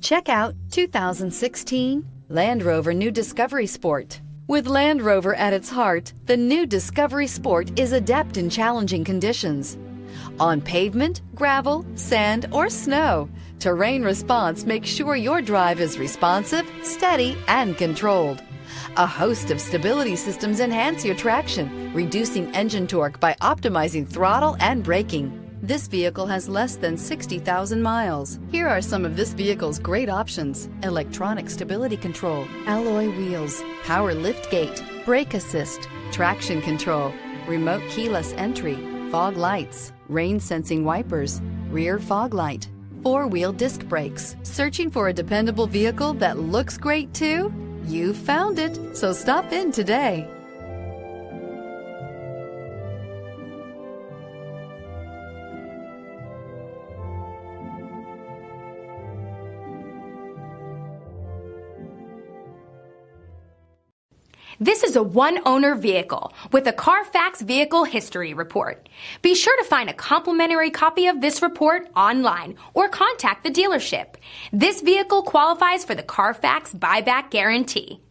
Check out 2016 Land Rover New Discovery Sport. With Land Rover at its heart, the new Discovery Sport is adept in challenging conditions. On pavement, gravel, sand, or snow, terrain response makes sure your drive is responsive, steady, and controlled. A host of stability systems enhance your traction, reducing engine torque by optimizing throttle and braking. This vehicle has less than 60,000 miles. Here are some of this vehicle's great options: electronic stability control, alloy wheels, power liftgate, brake assist, traction control, remote keyless entry, fog lights, rain sensing wipers, rear fog light, four-wheel disc brakes. Searching for a dependable vehicle that looks great too? You found it, so stop in today. This is a one-owner vehicle with a Carfax Vehicle History Report. Be sure to find a complimentary copy of this report online or contact the dealership. This vehicle qualifies for the Carfax Buyback Guarantee.